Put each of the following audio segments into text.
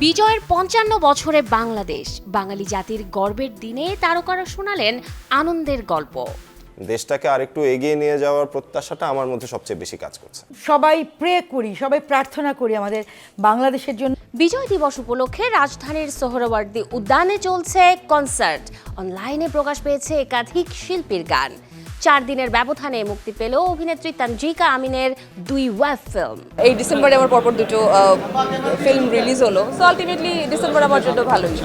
বিজয়ের ৫৫ বছরে বাংলাদেশ, বাঙালি জাতির গর্বের দিনে তারকারা শোনালেন আনন্দের গল্প। দেশটাকে আরেকটু এগিয়ে নিয়ে যাওয়ার প্রত্যাশাটা আমার মধ্যে সবচেয়ে বেশি কাজ করছে। সবাই প্রে করি, সবাই প্রার্থনা করি আমাদের বাংলাদেশের জন্য। বিজয় দিবস উপলক্ষে রাজধানীর সোহরাওয়ার্দী উদ্যানে চলছে কনসার্ট। অনলাইনে প্রকাশ পেয়েছে একাধিক শিল্পীর গান। ৪ দিনের ব্যবধানে মুক্তি পেল অভিনেত্রী তানজিকা আমিনের ২ ওয়েব ফিল্ম। এই ডিসেম্বরে আমার পরপর দুটো ফিল্ম রিলিজ হলো, সো আলটিমেটলি ডিসেম্বর আমার জন্য ভালোই।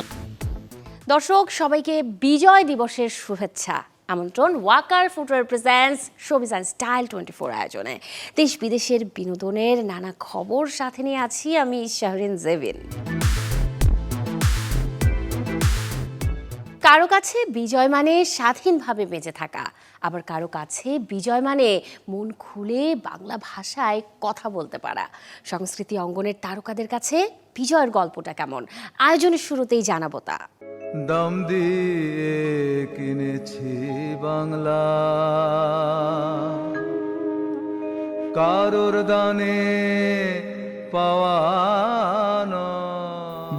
দর্শক সবাইকে বিজয় দিবসের শুভেচ্ছা। আমন্ত্রণ Walker footwear presents showbiz and style 24 আয়োজনে। দেশ বিদেশের বিনোদনের নানা খবর সাথে নিয়ে আছি আমি শাহরিন জেবিন। কারো কাছে বিজয় মানে স্বাধীনভাবে বেঁচে থাকা, আবার কারো কাছে বিজয় মানে মন খুলে বাংলা ভাষায় কথা বলতে পারা। সংস্কৃতি অঙ্গনের তারকাদের কাছে বিজয়ের গল্পটা কেমন, আয়োজনের শুরুতেই জানাবো তা। দাম দিয়ে কিনেছি বাংলা, কারোর দানে পাওয়া।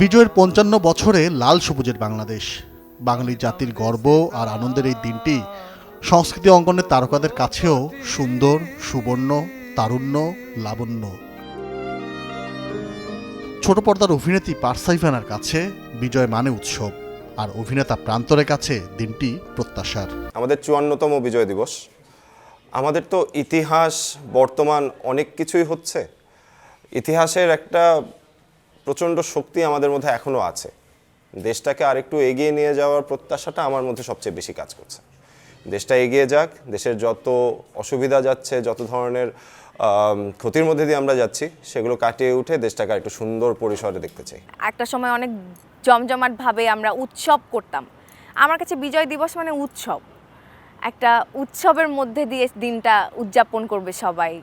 বিজয়ের ৫৫ বছরে লাল সবুজের বাংলাদেশ, বাঙালি জাতির গর্ব আর আনন্দের এই দিনটি সংস্কৃতি অঙ্গনের তারকাদের কাছেও সুন্দর, সুবর্ণ, তারুণ্য, লাবণ্য। ছোট পর্দার অভিনেত্রী পারসাইফানার কাছে বিজয় মানে উৎসব, আর অভিনেতা প্রান্তরের কাছে দিনটি প্রত্যাশার। আমাদের ৫৪তম বিজয় দিবস। আমাদের তো ইতিহাস, বর্তমান অনেক কিছুই হচ্ছে। ইতিহাসের একটা প্রচণ্ড শক্তি আমাদের মধ্যে এখনও আছে। দেশটাকে আরেকটু এগিয়ে নিয়ে যাওয়ার প্রত্যাশাটা আমার মধ্যে সবচেয়ে বেশি কাজ করছে। দেশটা এগিয়ে যাক, দেশের যত অসুবিধা যাচ্ছে, যত ধরনের ক্ষতির মধ্যে দিয়ে আমরা যাচ্ছি, সেগুলো কাটিয়ে উঠে দেশটাকে একটু সুন্দর পরিসরে দেখতে চাই। একটা সময় অনেক জমজমাটভাবে আমরা উৎসব করতাম। আমার কাছে বিজয় দিবস মানে উৎসব, একটা উৎসবের মধ্যে দিয়ে দিনটা উদযাপন করবে সবাই,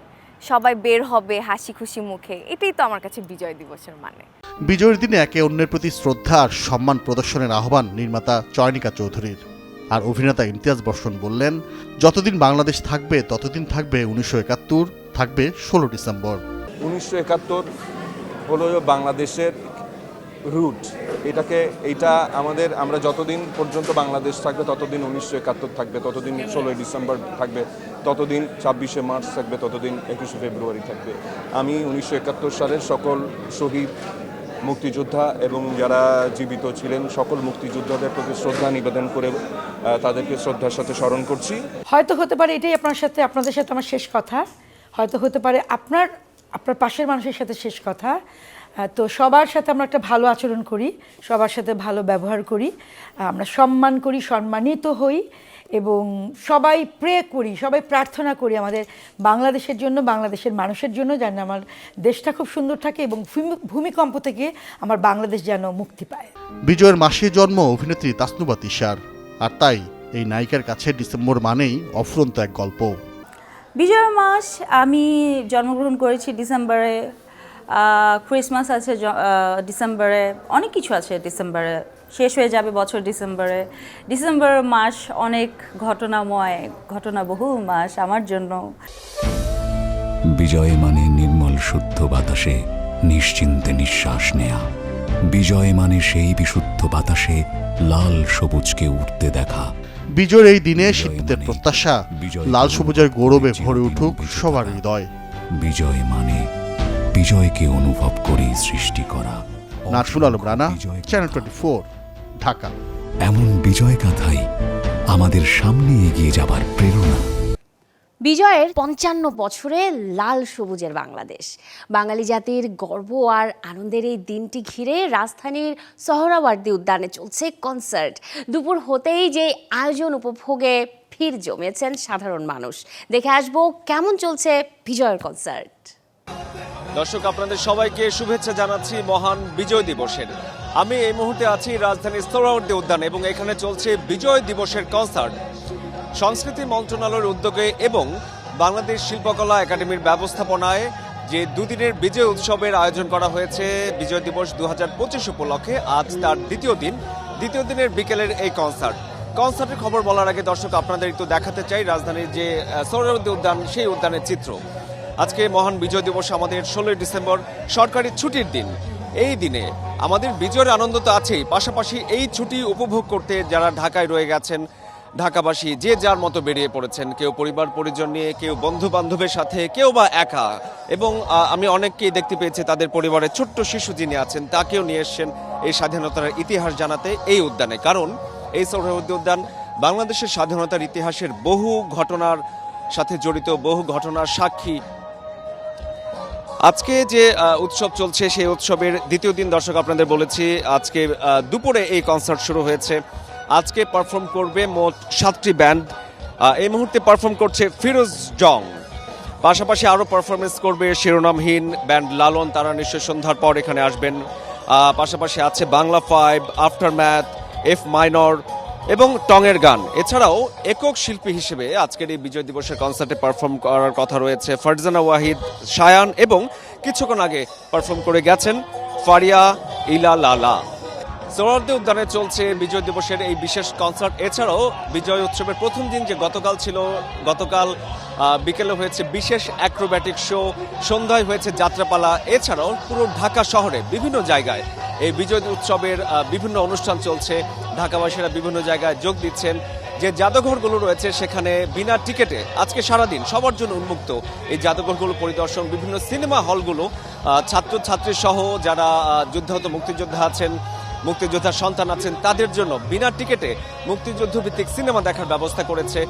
সবাই বের হবে হাসি খুশি মুখে। এটাই তো আমার কাছে বিজয় দিবসের মানে। বিজয়ের দিনে একে অন্যের প্রতি শ্রদ্ধা আর সম্মান প্রদর্শনের আহ্বান নির্মাতা চয়নিকা চৌধুরীর। আর অভিনেতা ইমতিয়াজ বর্ষণ বললেন, যতদিন বাংলাদেশ থাকবে ততদিন থাকবে ১৯৭১, থাকবে ১৬ ডিসেম্বর। ১৯৭১ হলো বাংলাদেশের রুট। এইটা আমরা যতদিন পর্যন্ত বাংলাদেশ থাকবে ততদিন ১৯৭১ থাকবে, ততদিন ১৬ ডিসেম্বর থাকবে, ততদিন ২৬শে মার্চ থাকবে, ততদিন ২১শে ফেব্রুয়ারি থাকবে। আমি ১৯৭১ সালের সকল শহীদ মুক্তিযোদ্ধা এবং যারা জীবিত ছিলেন সকল মুক্তিযোদ্ধাদের প্রতি শ্রদ্ধা নিবেদন করে তাদেরকে শ্রদ্ধার সাথে স্মরণ করছি। হয়তো হতে পারে এটাই আপনাদের সাথে আমার শেষ কথা, হয়তো হতে পারে আপনার পাশের মানুষের সাথে শেষ কথা। তো সবার সাথে আমরা একটা ভালো আচরণ করি, সবার সাথে ভালো ব্যবহার করি, আমরা সম্মান করি, সম্মানিত হই এবং সবাই প্রে করি, সবাই প্রার্থনা করি আমাদের বাংলাদেশের জন্য, বাংলাদেশের মানুষের জন্য, যেন আমার দেশটা খুব সুন্দর থাকে এবং ভূমিকম্প থেকে আমার বাংলাদেশ যেন মুক্তি পায়। বিজয়ের মাসে জন্ম অভিনেত্রী তাসনুবা তিশার, আর তাই এই নায়িকার কাছে ডিসেম্বর মানেই অফুরন্ত এক গল্প। বিজয় মাস, আমি জন্মগ্রহণ করেছি ডিসেম্বরে, ক্রিসমাস আছে ডিসেম্বরে, অনেক কিছু আছে ডিসেম্বরে, শেষ হয়ে যাবে বছর ডিসেম্বরে। ডিসেম্বর মাস অনেক ঘটনাময়, ঘটনাবহুল মাস আমার জন্য। বিজয় মানে নির্মল শুদ্ধ বাতাসে নিশ্চিন্তে নিঃশ্বাস নেয়া। বিজয় মানে সেই বিশুদ্ধ বাতাসে লাল সবুজকে উঠতে দেখা। বিজয়ের এই দিনে শিল্পীদের প্রত্যাশা, লাল সবুজের গৌরবে ভরে উঠুক সবার হৃদয়। বিজয় মানে বিজয়কে অনুভব করে সৃষ্টি করা। নাজফুল আলম রানা, চ্যানেল 24, ঢাকা। এমন বিজয় গাথাই আমাদের সামনে এগিয়ে যাবার প্রেরণা। বিজয়ের ৫৫ বছরে লাল সবুজের বাংলাদেশ, বাঙালি জাতির গর্ব আর আনন্দের এই দিনটি ঘিরে রাজধানীর সোহরাওয়ার্দী উদ্যানে চলছে কনসার্ট। দুপুর হতেই যে আয়োজন উপভোগে ভিড় জমেছেন সাধারণ মানুষ। দেখে আসবো কেমন চলছে বিজয়ের কনসার্ট। দর্শক, আপনাদের সবাইকে শুভেচ্ছা জানাচ্ছি মহান বিজয় দিবসের। আমি এই মুহূর্তে আছি রাজধানীর সোহরাওয়ার্দী উদ্যান এবং এখানে চলছে বিজয় দিবসের কনসার্ট। সংস্কৃতি মন্ত্রণালয়ের উদ্যোগে এবং বাংলাদেশ শিল্পকলা একাডেমির ব্যবস্থাপনায় যে দুদিনের বিজয় উৎসবের আয়োজন করা হয়েছে বিজয় দিবস ২০২৫ উপলক্ষে, আজ তার দ্বিতীয় দিনের বিকেলের এই কনসার্টের খবর বলার আগে দর্শক আপনাদের একটু দেখাতে চাই রাজধানীর যে সোহরাওয়ার্দী উদ্যান, সেই উদ্যানের চিত্র। আজকে মহান বিজয় দিবস, আমাদের ১৬ ডিসেম্বর সরকারি ছুটির দিন। এই দিনে আমাদের বিজয়ের আনন্দ তো আছেই, পাশাপাশি এই ছুটি উপভোগ করতে যারা ঢাকায় রয়ে গেছেন, ঢাকাবাসী যে যার মতো বেরিয়ে পড়েছেন, কেউ পরিবার পরিজন নিয়ে, কেউ বন্ধু বান্ধবের সাথে, কেউ বা একা। এবং আমি অনেককেই দেখতে পেয়েছি তাদের পরিবারের ছোট্ট শিশু যিনি আছেন তাকেও নিয়ে এসছেন এই স্বাধীনতার ইতিহাস জানাতে এই উদ্যানে। কারণ এই সোহরাওয়ার্দী উদ্যান বাংলাদেশের স্বাধীনতার ইতিহাসের বহু ঘটনার সাথে জড়িত, বহু ঘটনার সাক্ষী। আজকে যে উৎসব চলছে সেই উৎসবের দ্বিতীয় দিন দর্শক আপনাদের বলেছি, আজকে দুপুরে এই কনসার্ট শুরু হয়েছে। আজকে পারফর্ম করবে মোট 7টি ব্যান্ড। এই মুহূর্তে পারফর্ম করছে ফিরোজ জং, পাশাপাশি আরও পারফরমেন্স করবে শিরোনামহীন ব্যান্ড লালন, তারা নিশ্চয় সন্ধ্যার পর এখানে আসবেন। পাশাপাশি আছে বাংলা 5, আফটারম্যাথ, এফ মাইনর এবং টঙের গান। এছাড়াও একক শিল্পী হিসেবে আজকের এই বিজয় দিবসের কনসার্টে পারফর্ম করার কথা রয়েছে ফারজানা ওয়াহিদ, শায়ান এবং কিছুক্ষণ আগে পারফর্ম করে গেছেন ফারিয়া ইলা লালা। সোহরাওয়ার্দী উদ্যানে চলছে বিজয় দিবসের এই বিশেষ কনসার্ট। এছাড়াও বিজয় উৎসবের প্রথম দিন যে গতকাল ছিল, গতকাল বিকেলে হয়েছে বিশেষ অ্যাক্রোব্যাটিক শো, সন্ধ্যায় হয়েছে যাত্রাপালা। এছাড়াও পুরো ঢাকা শহরে বিভিন্ন জায়গায় এই বিজয় উৎসবের বিভিন্ন অনুষ্ঠান চলছে। ঢাকাবাসীরা বিভিন্ন জায়গায় যোগ দিচ্ছেন। যে জাদুঘরগুলো রয়েছে সেখানে বিনা টিকেটে আজকে সারাদিন সবার জন্য উন্মুক্ত এই জাদুঘরগুলো পরিদর্শন। বিভিন্ন সিনেমা হলগুলো ছাত্রছাত্রী সহ যারা যুদ্ধাহত মুক্তিযোদ্ধা আছেন, মুক্তিযোদ্ধার সন্তান আছেন, তাদের জন্য বিনা টিকেটে মুক্তিযুদ্ধ ভিত্তিক সিনেমা দেখার ব্যবস্থা করেছে।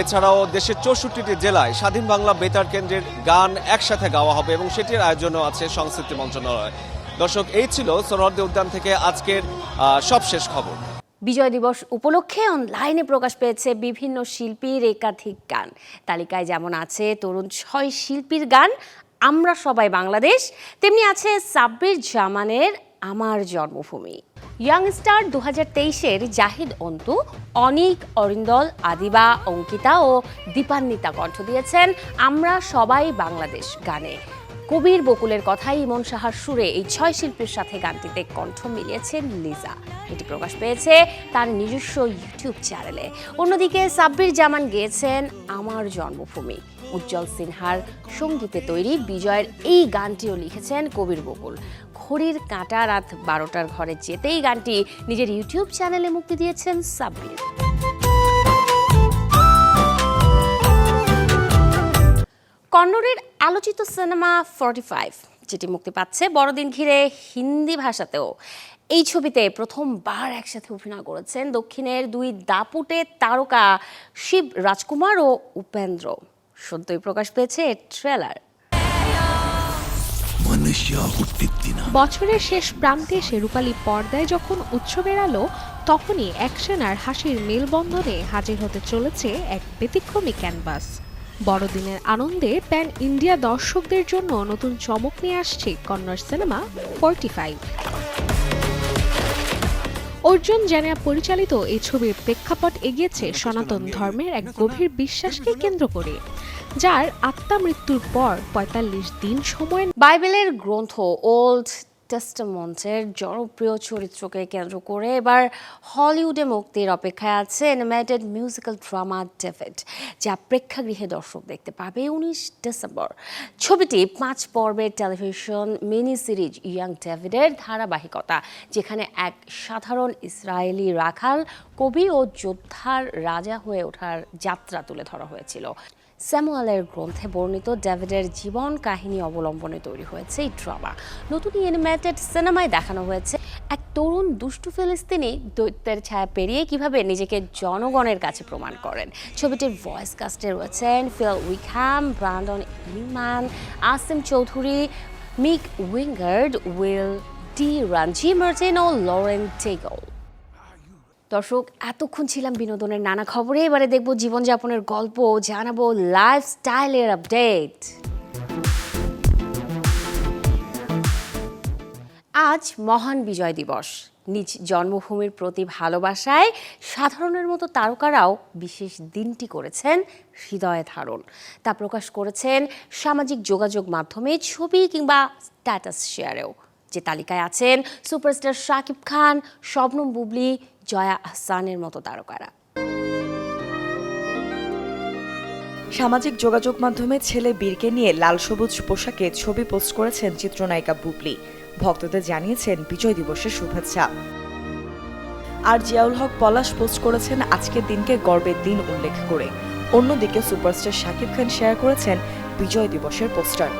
এছাড়াও দেশের 64টি জেলায় স্বাধীন বাংলা বেতার কেন্দ্রের গান একসাথে গাওয়া হবে এবং সেটির আয়োজনও আছে সংস্কৃতি মন্ত্রণালয়। দর্শক, এই ছিল সোহরাওয়ার্দী উদ্যান থেকে আজকের সবশেষ খবর। বিজয় দিবস উপলক্ষে অনলাইনে প্রকাশ পেয়েছে বিভিন্ন শিল্পীর একাধিক গান। তালিকায় যেমন আছে তরুণ 6 শিল্পীর গান আমরা সবাই বাংলাদেশ, তেমনি আছে সাব্বির জামানের আমার জন্মভূমি। ইয়াংস্টার 2023-এর জাহিদ অন্তু, অনিক, অরিন্দল, আদিবা, অঙ্কিতা ও দীপান্বিতা কণ্ঠ দিয়েছেন আমরা সবাই বাংলাদেশ গানে। কবির বকুলের কথাই ইমন সাহার সুরে এই 6 শিল্পীর সাথে গানটিতে কণ্ঠ মিলিয়েছেন লিজা। এটি প্রকাশ পেয়েছে তার নিজস্ব ইউটিউব চ্যানেলে। অন্যদিকে সাব্বির জামান গেয়েছেন আমার জন্মভূমি। উজ্জ্বল সিনহার সঙ্গীতে তৈরি বিজয়ের এই গানটিও লিখেছেন কবির বকুল। ঘড়ির কাঁটা রাত 12টার ঘরে যেতেই গানটি নিজের ইউটিউব চ্যানেলে মুক্তি দিয়েছেন সাব্বির। কন্নড়ের আলোচিত সিনেমা 45, যেটি মুক্তি পাচ্ছে বড়দিন ঘিরে হিন্দি ভাষাতেও। এই ছবিতে প্রথমবার একসাথে অভিনয় করেছেন দক্ষিণের 2 দাপুটে তারকা শিব রাজকুমার ও উপেন্দ্র। সদ্যই প্রকাশ পেয়েছে ট্রেলার। বছরের শেষ প্রান্তে এসে রূপালী পর্দায় যখন উৎসবের আলো, তখনই অ্যাকশন আর হাসির মেলবন্ধনে হাজির হতে চলেছে এক ব্যতিক্রমী ক্যানভাস। বড়দিনের আনন্দে প্যান ইন্ডিয়া দর্শকদের জন্য নতুন চমক নিয়ে আসছে কন্নড় সিনেমা 45। অর্জুন জানিয়া পরিচালিত এই ছবির প্রেক্ষাপট এগিয়েছে সনাতন ধর্মের এক গভীর বিশ্বাসকে কেন্দ্র করে, যার আত্মা মৃত্যুর পর 45 দিন সময়। বাইবেলের গ্রন্থ ওল্ড টেস্টামেন্টের জনপ্রিয় চরিত্রকে কেন্দ্র করে এবার হলিউডে মুক্তির অপেক্ষায় আছে অ্যানিমেটেড মিউজিক্যাল ড্রামা ডেভিড, যা প্রেক্ষাগৃহে দর্শক দেখতে পাবে 19 ডিসেম্বর। ছবিটি 5 পর্বের টেলিভিশন মিনি সিরিজ ইয়াং ডেভিডের ধারাবাহিকতা, যেখানে এক সাধারণ ইসরায়েলি রাখাল, কবি ও যোদ্ধার রাজা হয়ে ওঠার যাত্রা তুলে ধরা হয়েছিল। স্যামুয়েলের গ্রন্থে বর্ণিত ডেভিডের জীবন কাহিনী অবলম্বনে তৈরি হয়েছে এই ড্রামা। নতুন অ্যানিমেটেড সিনেমায় দেখানো হয়েছে এক তরুণ দুষ্টু ফিলিস্তিনি দৈত্যের ছায়া পেরিয়ে কিভাবে নিজেকে জনগণের কাছে প্রমাণ করেন। ছবিটির ভয়েস কাস্টে রয়েছেন Phil Wickham, Brandon Ellman, Asim Chowdhury, Mick Wingert, Will Dee, রানজি মার্টিন ও লরেন টেগল। দর্শক, এতক্ষণ ছিলাম বিনোদনের নানা খবরে। এবারে দেখব জীবনযাপনের গল্প, জানাবো লাইফস্টাইলের আপডেট। আজ মহান বিজয় দিবস। নিজ জন্মভূমির প্রতি ভালোবাসায় সাধারণের মতো তারকারাও বিশেষ দিনটি করেছেন হৃদয়ে ধারণ। তা প্রকাশ করেছেন সামাজিক যোগাযোগ মাধ্যমে ছবি কিংবা স্ট্যাটাস শেয়ারেও। যে তালিকায় আছেন সুপারস্টার শাকিব খান, শবনম বুবলি, জয়া আহসানের মতো তারকারা। সামাজিক যোগাযোগ মাধ্যমে ছেলে বীরকে নিয়ে লাল সবুজ পোশাকে ছবি পোস্ট করেছেন চিত্রনায়িকা বুবলি। ভক্তদের জানিয়েছেন বিজয় দিবসের শুভেচ্ছা। আর জিয়াউল হক পলাশ পোস্ট করেছেন আজকের দিনকে গর্বের দিন উল্লেখ করে। অন্যদিকে সুপারস্টার শাকিব খান শেয়ার করেছেন বিজয় দিবসের পোস্টার।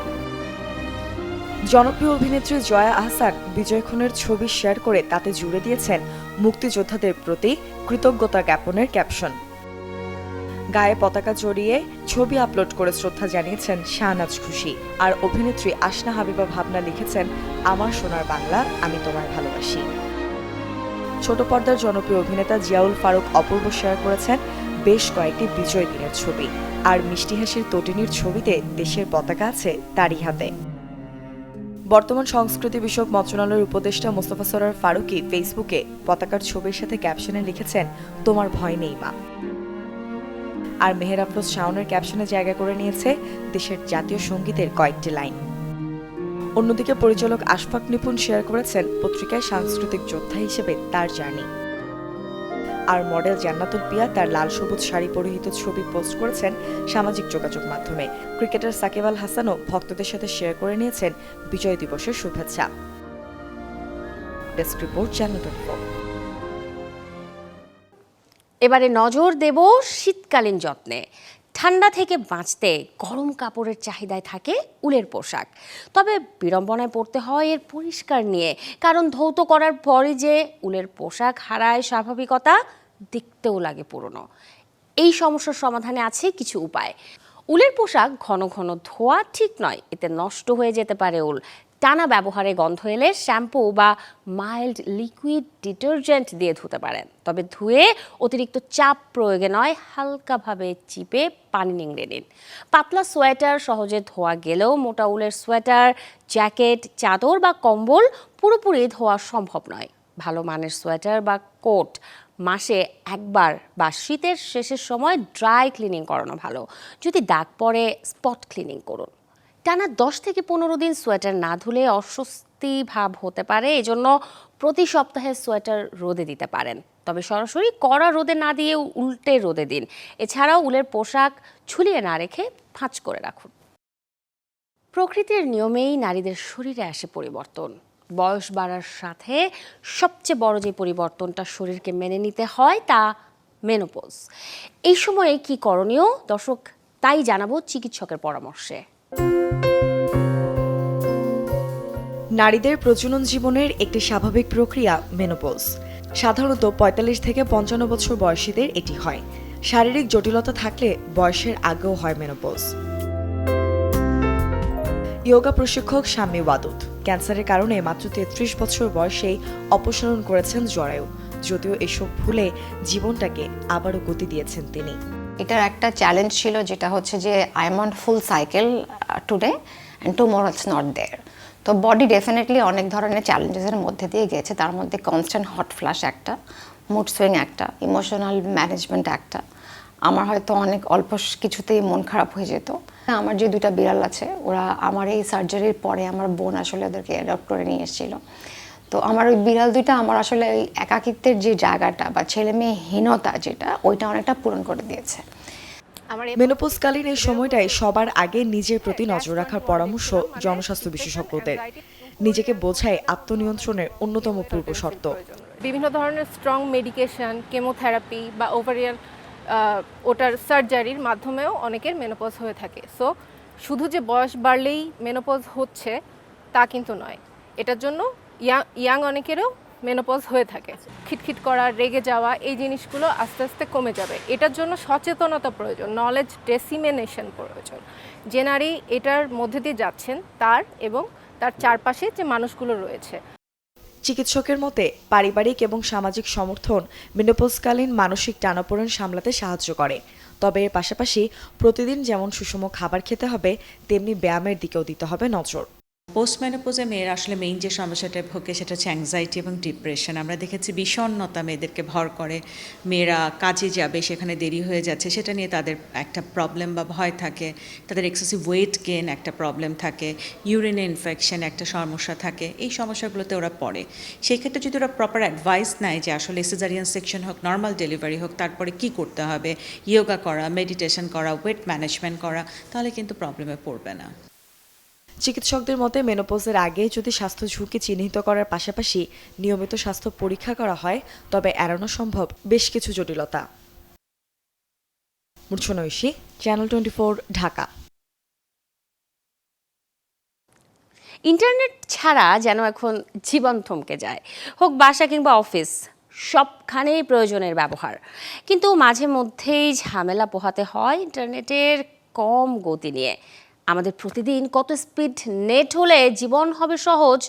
জনপ্রিয় অভিনেত্রী জয়া আহসান বিজয় খুনের ছবি শেয়ার করে তাতে জুড়ে দিয়েছেন মুক্তিযোদ্ধাদের প্রতি কৃতজ্ঞতা জ্ঞাপনের ক্যাপশন। গায়ে পতাকা জড়িয়ে ছবি আপলোড করে শ্রদ্ধা জানিয়েছেন শাহনাজ খুশি। আর অভিনেত্রী আসনা হাবিবা ভাবনা লিখেছেন, আমার সোনার বাংলা, আমি তোমায় ভালোবাসি। ছোট পর্দার জনপ্রিয় অভিনেতা জিয়াউল ফারুক অপূর্ব শেয়ার করেছেন বেশ কয়েকটি বিজয় দিনের ছবি। আর মিষ্টি হাসির তটিনীর ছবিতে দেশের পতাকা আছে তারই হাতে। বর্তমান সংস্কৃতি বিষয়ক মন্ত্রণালয়ের উপদেষ্টা মোস্তফা সরোয়ার ফারুকী ফেসবুকে পতাকার ছবির সাথে ক্যাপশনে লিখেছেন, তোমার ভয় নেই মা। আর মেহের আফরোজ শাওনের ক্যাপশনে জায়গা করে নিয়েছে দেশের জাতীয় সঙ্গীতের কয়েকটি লাইন। অন্যদিকে পরিচালক আশফাক নিপুণ শেয়ার করেছেন পত্রিকায় সাংস্কৃতিক যোদ্ধা হিসেবে তার জার্নি। আর মডেল জান্নাতুল পিয়া তার লাল সবুজ শাড়ি পরিহিত ছবি পোস্ট করেছেন সামাজিক যোগাযোগ মাধ্যমে। ক্রিকেটার সাকিব আল হাসানও ভক্তদের সাথে শেয়ার করে নিয়েছেন বিজয় দিবসের শুভেচ্ছা। Desk report, channel 24। এবারে নজর দেব শীতকালীন যত্নে। ঠান্ডা থেকে বাঁচতে গরম কাপড়ের চাহিদায় থাকে উলের পোশাক। তবে বিড়ম্বনায় পড়তে হয় এর পরিষ্কার নিয়ে, কারণ ধৌত করার পরে যে উলের পোশাক হারায় স্বাভাবিকতা, দেখতেও লাগে পুরনো। এই সমস্যার সমাধানে আছে কিছু উপায়। উলের পোশাক ঘন ঘন ধোয়া ঠিক নয়, এতে নষ্ট হয়ে যেতে পারে উল। টানা ব্যবহারে গন্ধ এলে শ্যাম্পু বা মাইল্ড লিকুইড ডিটারজেন্ট দিয়ে ধুতে পারেন। তবে ধুয়ে অতিরিক্ত চাপ প্রয়োগে নয়, হালকাভাবে চিপে পানি নিংড়ে নিন। পাতলা সোয়েটার সহজে ধোয়া গেলেও মোটা উলের সোয়েটার, জ্যাকেট, চাদর বা কম্বল পুরোপুরি ধোয়া সম্ভব নয়। ভালো মানের সোয়েটার বা কোট মাসে একবার বা শীতের শেষের সময় ড্রাই ক্লিনিং করানো ভালো। যদি দাগ পড়ে স্পট ক্লিনিং করুন। টানা 10 থেকে 15 দিন সোয়েটার না ধুলে অস্বস্তি ভাব হতে পারে, এজন্য প্রতি সপ্তাহে সোয়েটার রোদে দিতে পারেন। তবে সরাসরি কড়া রোদে না দিয়ে উল্টে রোদে দিন। এছাড়াও উলের পোশাক ঝুলিয়ে না রেখে ভাঁজ করে রাখুন। প্রকৃতির নিয়মেই নারীদের শরীরে আসে পরিবর্তন। বয়স বাড়ার সাথে সবচেয়ে বড় যে পরিবর্তনটা শরীরকে মেনে নিতে হয় তা মেনোপজ। এই সময়ে কি করণীয় দর্শক, তাই জানাবো চিকিৎসকের পরামর্শে। নারীদের প্রজনন জীবনের একটি স্বাভাবিক প্রক্রিয়া মেনোপজ। সাধারণত 45 থেকে 55 বছর বয়সীদের এটি হয়। শারীরিক জটিলতা থাকলে বয়সের আগেও হয় মেনোপজ। ইয়োগা প্রশিক্ষক শাম্মী ওয়াদুদ ক্যান্সারের কারণে মাত্র 33 বছর বয়সেই অপসারণ করেছেন জরায়ু। যদিও এসব ভুলে জীবনটাকে আবারও গতি দিয়েছেন তিনি। এটার একটা চ্যালেঞ্জ ছিল, যেটা হচ্ছে যে I am on full cycle today and tomorrow it's not there. তো বডি ডেফিনেটলি অনেক ধরনের চ্যালেঞ্জেসের মধ্যে দিয়ে গেছে। তার মধ্যে কনস্ট্যান্ট হট ফ্ল্যাশ একটা, মুড সুইং একটা, ইমোশনাল ম্যানেজমেন্ট একটা। আমার হয়তো অনেক অল্প কিছুতেই মন খারাপ হয়ে যেত। আমার যে 2টা বিড়াল আছে, ওরা আমার এই সার্জারির পরে আমার বোন আসলে ওদেরকে অ্যাডপ্ট করে নিয়ে এসেছিল। তো আমার ওই বিড়াল 2টা আমার আসলে ওই একাকিত্বের যে জায়গাটা বা ছেলে মেয়েহীনতা যেটা, ওইটা অনেকটা পূরণ করে দিয়েছে। মেনোপজকালীন এই সময়টাই সবার আগে নিজের প্রতি নজর রাখার পরামর্শ জনস্বাস্থ্য বিশেষজ্ঞদের। নিজেকে বোঝায় আত্মনিয়ন্ত্রণের অন্যতম পূর্ব শর্ত। বিভিন্ন ধরনের স্ট্রং মেডিকেশন, কেমোথেরাপি বা ওভারিয়ান ওটার সার্জারির মাধ্যমেও অনেকের মেনোপজ হয়ে থাকে। সো শুধু যে বয়স বাড়লেই মেনোপজ হচ্ছে তা কিন্তু নয়। এটার জন্য ইয়াং অনেকেরও মেনোপজ হয়ে থাকে। খিটখিট করা, রেগে যাওয়া, এই জিনিসগুলো আস্তে আস্তে কমে যাবে। এটার জন্য সচেতনতা প্রয়োজন, নলেজ ডেসিমিনেশন প্রয়োজন। যে নারী এটার মধ্যে দিয়ে যাচ্ছেন তার এবং তার চারপাশে যে মানুষগুলো রয়েছে। চিকিৎসকের মতে পারিবারিক এবং সামাজিক সমর্থন মেনোপজকালীন মানসিক টানাপোড়েন সামলাতে সাহায্য করে। তবে এর পাশাপাশি প্রতিদিন যেমন সুষম খাবার খেতে হবে, তেমনি ব্যায়ামের দিকেও দিতে হবে নজর। পোস্টমেনোপজে মেয়েরা আসলে মেইন যে সমস্যাটা ভোগে সেটা হচ্ছে অ্যাংজাইটি এবং ডিপ্রেশন। আমরা দেখেছি বিষণ্ণতা মেয়েদেরকে ভর করে, মেয়েরা কাজে যাবে সেখানে দেরি হয়ে যাচ্ছে, সেটা নিয়ে তাদের একটা প্রবলেম বা ভয় থাকে। তাদের এক্সেসিভ ওয়েট গেইন একটা প্রবলেম থাকে, ইউরিনে ইনফেকশন একটা সমস্যা থাকে। এই সমস্যাগুলোতে ওরা পড়ে। সেই ক্ষেত্রে যদি ওরা প্রপার অ্যাডভাইস নেয় যে আসলে সিজারিয়ান সেকশন হোক, নর্মাল ডেলিভারি হোক, তারপরে কি করতে হবে, ইয়োগা করা, মেডিটেশন করা, ওয়েট ম্যানেজমেন্ট করা, তাহলে কিন্তু প্রবলেমে পড়বে না। চিকিৎসকদের মতে মেনোপজের আগে যদি স্বাস্থ্য ঝুঁকি চিহ্নিত করার পাশাপাশি নিয়মিত স্বাস্থ্য পরীক্ষা করা হয় তবে এড়ানো সম্ভব বেশ কিছু জটিলতা। মূর্ছনা ঐশী, চ্যানেল 24, ঢাকা। ইন্টারনেট ছাড়া যেন এখন জীবন থমকে যায়, হোক বাসা কিংবা অফিস, সবখানেই প্রয়োজনের ব্যবহার। কিন্তু মাঝে মধ্যেই ঝামেলা পোহাতে হয় ইন্টারনেটের কম গতি নিয়ে। আমাদের প্রতিদিন কত স্পিড নেট হলে জীবন হবে সহজ,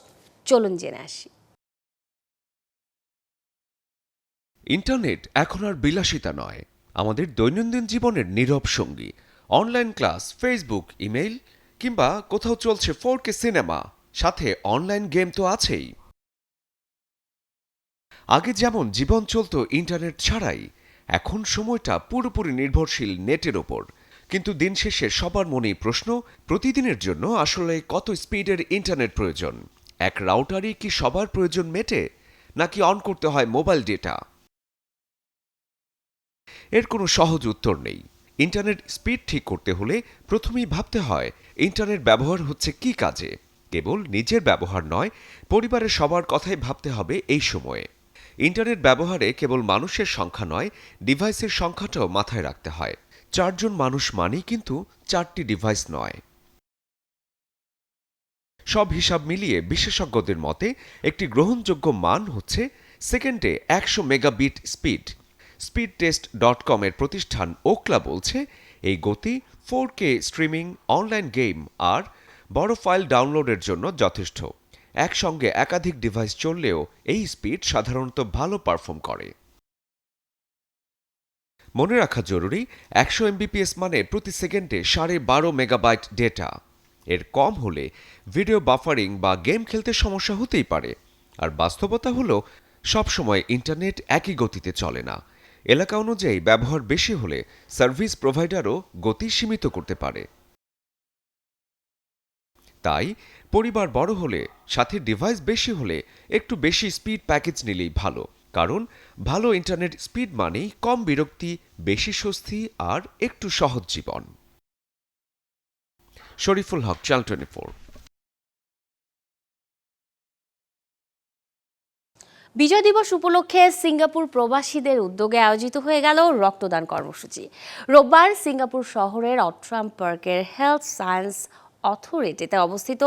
চলুন জেনে আসি। ইন্টারনেট এখন আর বিলাসিতা নয়, আমাদের দৈনন্দিন জীবনের নীরব সঙ্গী। অনলাইন ক্লাস, ফেসবুক, ইমেইল কিংবা কোথাও চলছে 4K সিনেমা, সাথে অনলাইন গেম তো আছেই। আগে যেমন জীবন চলতো ইন্টারনেট ছাড়াই, এখন সময়টা পুরোপুরি নির্ভরশীল নেটের ওপর। কিন্তু দিন শেষে সবার মনেই প্রশ্ন, প্রতিদিনের জন্য আসলে কত স্পিডের ইন্টারনেট প্রয়োজন? এক রাউটারই কি সবার প্রয়োজন মেটে, নাকি অন করতে হয় মোবাইল ডেটা? এর কোনো সহজ উত্তর নেই। ইন্টারনেট স্পিড ঠিক করতে হলে প্রথমেই ভাবতে হয় ইন্টারনেট ব্যবহার হচ্ছে কী কাজে। কেবল নিজের ব্যবহার নয়, পরিবারের সবার কথাই ভাবতে হবে এই সময়ে। ইন্টারনেট ব্যবহারে কেবল মানুষের সংখ্যা নয়, ডিভাইসের সংখ্যাটাও মাথায় রাখতে হয়। 4 জন মানুষ মানেই কিন্তু 4টি ডিভাইস নয়। সব হিসাব মিলিয়ে বিশেষজ্ঞদের মতে একটি গ্রহণযোগ্য মান হচ্ছে সেকেন্ডে 100 মেগাবিট স্পিড। speedtest.com এর প্রতিষ্ঠান ওকলা বলছে এই গতি 4K স্ট্রিমিং, অনলাইন গেম আর বড় ফাইল ডাউনলোডের জন্য যথেষ্ট। একসঙ্গে একাধিক ডিভাইস চললেও এই স্পিড সাধারণত ভালো পারফর্ম করে। মনে রাখা জরুরি, 100 MBPS মানে প্রতি সেকেন্ডে 12.5 মেগাবাইট ডেটা। এর কম হলে ভিডিও বাফারিং বা গেম খেলতে সমস্যা হতেই পারে। আর বাস্তবতা হলো সবসময় ইন্টারনেট একই গতিতে চলে না। এলাকা অনুযায়ী ব্যবহার বেশি হলে সার্ভিস প্রোভাইডারও গতি সীমিত করতে পারে। তাই পরিবার বড় হলে, সাথে ডিভাইস বেশি হলে একটু বেশি স্পিড প্যাকেজ নিলেই ভালো। কারণ ভালো ইন্টারনেট স্পিড মানেই কম বিরক্তি, বেশি স্বস্তি আর একটু সহজ জীবন। শরীফুল হক, চ্যানেল 24। বিজয় দিবস উপলক্ষে সিঙ্গাপুর প্রবাসীদের উদ্যোগে আয়োজিত হয়ে গেল রক্তদান কর্মসূচি। রোববার সিঙ্গাপুর শহরের অট্রাম পার্কের হেলথ সায়েন্স অথরিটিতে অবস্থিত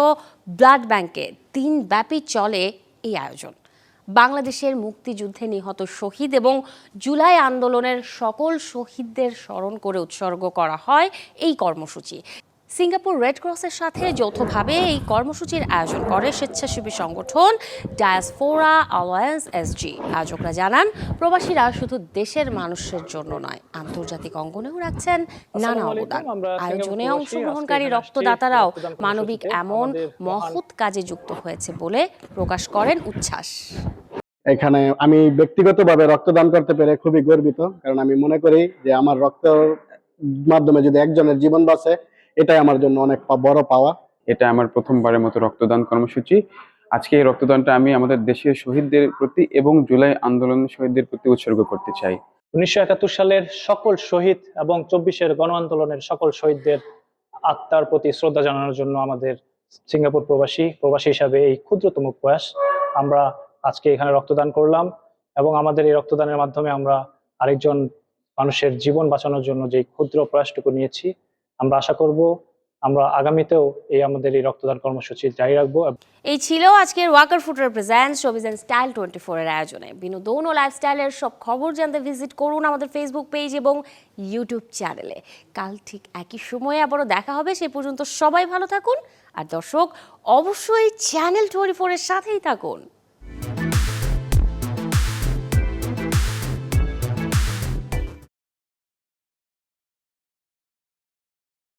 ব্লাড ব্যাংকে দিনব্যাপী চলে এই আয়োজন। বাংলাদেশের মুক্তিযুদ্ধে নিহত শহীদ এবং জুলাই আন্দোলনের সকল শহীদদের স্মরণ করে উৎসর্গ করা হয় এই কর্মসূচি। সিঙ্গাপুর রেড ক্রসের সাথে যৌথভাবে এই কর্মসূচির আয়োজন করে স্বেচ্ছাসেবী সংগঠন ডায়াসপোরা অ্যালায়েন্স এসজি। আয়োজকরা জানান, প্রবাসীরা শুধু দেশের মানুষের জন্য নয়, আন্তর্জাতিক অঙ্গনেও রাখছেন নানা অবদান। আয়োজনে অংশগ্রহণকারী রক্তদাতারাও মানবিক এমন মহৎ কাজে যুক্ত হয়েছে বলে প্রকাশ করেন উচ্ছ্বাস। এখানে আমি ব্যক্তিগতভাবে রক্তদান করতে পেরে খুবই গর্বিত, কারণ আমি মনে করি যে আমার রক্তের মাধ্যমে যদি একজনের জীবন বাঁচে, এটাই আমার জন্য অনেক বড় পাওয়া। এটা আমার প্রথমবারের মতো রক্তদান কর্মসূচি। আজকে এই রক্তদানটা আমি আমাদের দেশের শহীদদের প্রতি এবং জুলাই আন্দোলনের শহীদদের প্রতি উৎসর্গ করতে চাই। 1971 সালের সকল শহীদ এবং 24-এর গণ আন্দোলনের সকল শহীদদের আত্মার প্রতি শ্রদ্ধা জানানোর জন্য আমাদের সিঙ্গাপুর প্রবাসী হিসাবে এই ক্ষুদ্রতম প্রয়াস আমরা আজকে এখানে রক্তদান করলাম। এবং আমাদের এই রক্তদানের মাধ্যমে আমরা আরেকজন মানুষের জীবন বাঁচানোর জন্য যে ক্ষুদ্র প্রয়াসটুকু নিয়েছি, আমরা আশা করব আমরা আগামীতেও আমাদের এই রক্তদান কর্মসূচি জারি রাখবো। এই ছিল আজকের ওয়াকার ফুটার প্রেজেন্টস শোবিজ এন্ড স্টাইল 24 এর আয়োজনে। বিনোদন ও লাইফস্টাইলের সব খবর জানতে ভিজিট করুন আমাদের ফেসবুক পেজ এবং ইউটিউব চ্যানেলে। কাল ঠিক একই সময়ে আবারও দেখা হবে। সে পর্যন্ত সবাই ভালো থাকুন। আর দর্শক, অবশ্যই চ্যানেল 24 এর সাথেই থাকুন।